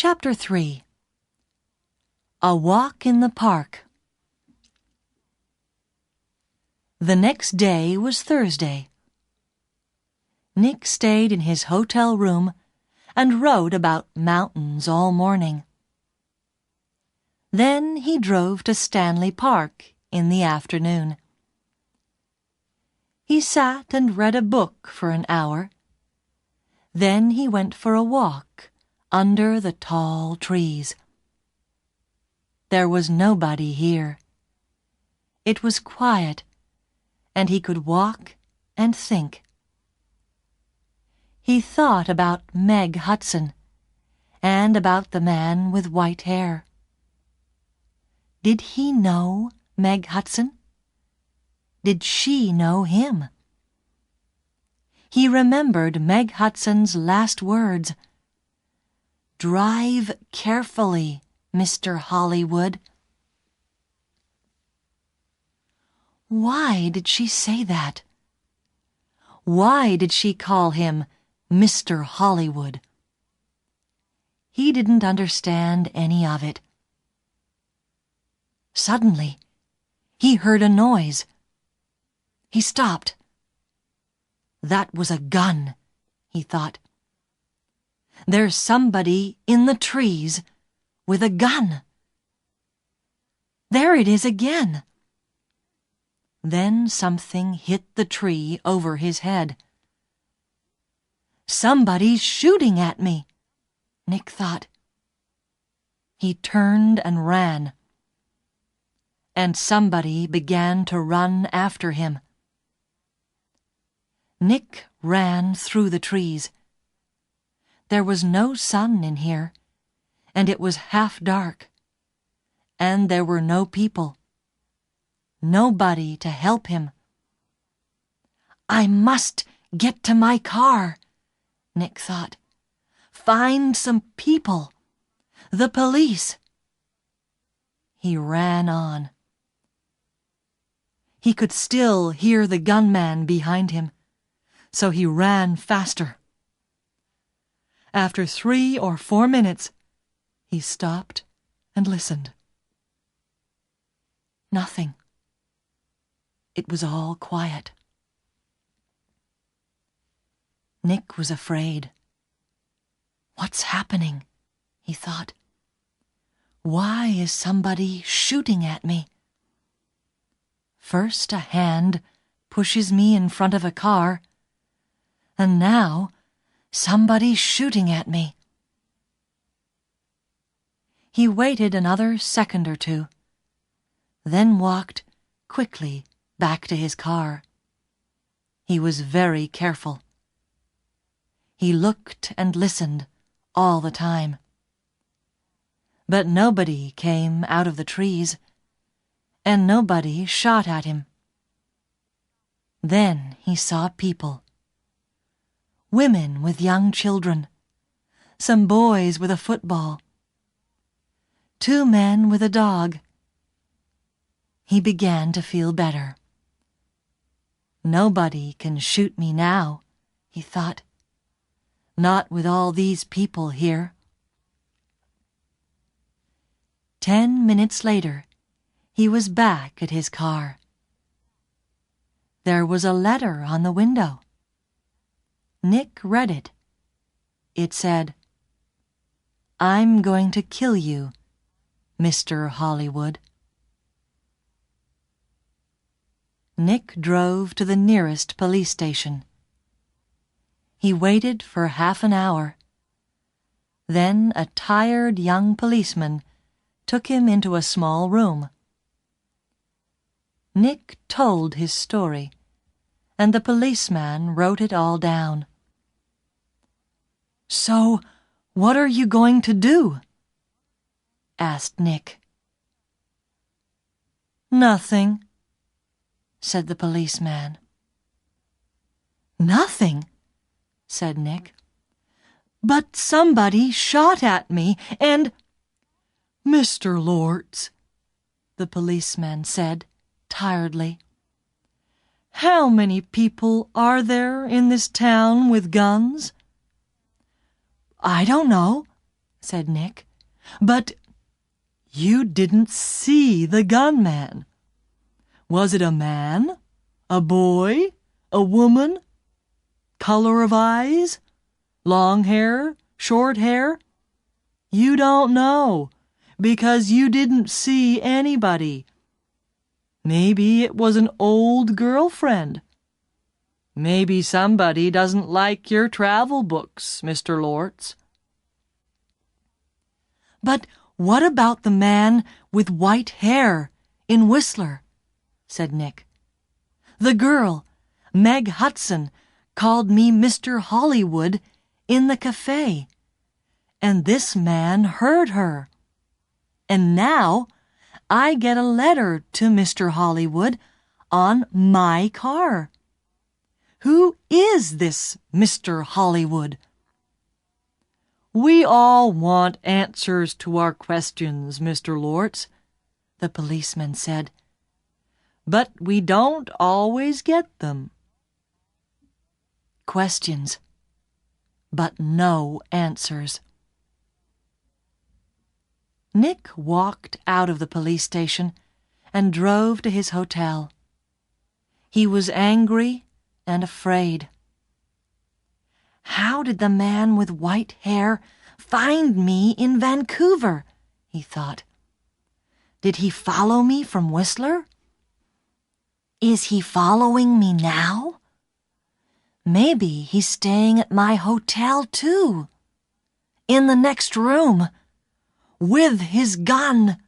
Chapter 3. A Walk in the Park. The next day was Thursday. Nick stayed in his hotel room and wrote about mountains all morning. Then he drove to Stanley Park in the afternoon. He sat and read a book for an hour. Then he went for a walk under the tall trees. There was nobody here. It was quiet, and he could walk and think. He thought about Meg Hudson and about the man with white hair. Did he know Meg Hudson? Did she know him? He remembered Meg Hudson's last words. "Drive carefully, Mr. Hollywood." Why did she say that? Why did she call him Mr. Hollywood? He didn't understand any of it. Suddenly, he heard a noise. He stopped. That was a gun, he thought. There's somebody in the trees with a gun. There it is again. Then something hit the tree over his head. Somebody's shooting at me, Nick thought. He turned and ran. And somebody began to run after him. Nick ran through the trees. There was no sun in here, and it was half dark. And there were no people. Nobody to help him. I must get to my car, Nick thought. Find some people. The police. He ran on. He could still hear the gunman behind him, so he ran faster. After 3 or 4 minutes, he stopped and listened. Nothing. It was all quiet. Nick was afraid. What's happening? He thought. Why is somebody shooting at me? First a hand pushes me in front of a car, and now somebody's shooting at me. He waited another second or two, then walked quickly back to his car. He was very careful. He looked and listened all the time. But nobody came out of the trees, and nobody shot at him. Then he saw people. Women with young children, some boys with a football, 2 men with a dog. He began to feel better. Nobody can shoot me now, he thought. Not with all these people here. 10 minutes later, he was back at his car. There was a letter on the window. Nick read it. It said, "I'm going to kill you, Mr. Hollywood." Nick drove to the nearest police station. He waited for half an hour. Then a tired young policeman took him into a small room. Nick told his story, and the policeman wrote it all down. "So, what are you going to do?" asked Nick. "Nothing," said the policeman. "Nothing?" said Nick. "But somebody shot at me, and—" "Mr. Lords," the policeman said tiredly, "how many people are there in this town with guns?" "I don't know," said Nick. "But you didn't see the gunman. Was it a man? A boy? A woman? Color of eyes? Long hair? Short hair? You don't know, because you didn't see anybody. Maybe it was an old girlfriend. Maybe somebody doesn't like your travel books, Mr. Lortz." "But what about the man with white hair in Whistler?" said Nick. "The girl, Meg Hudson, called me Mr. Hollywood in the cafe, and this man heard her. And now I get a letter to Mr. Hollywood on my car. Who is this Mr. Hollywood?" "We all want answers to our questions, Mr. Lortz," the policeman said. "But we don't always get them." Questions, but no answers. Nick walked out of the police station and drove to his hotel. He was angry and afraid. "How did the man with white hair find me in Vancouver?" he thought. "Did he follow me from Whistler? Is he following me now? Maybe he's staying at my hotel too, in the next room, with his gun."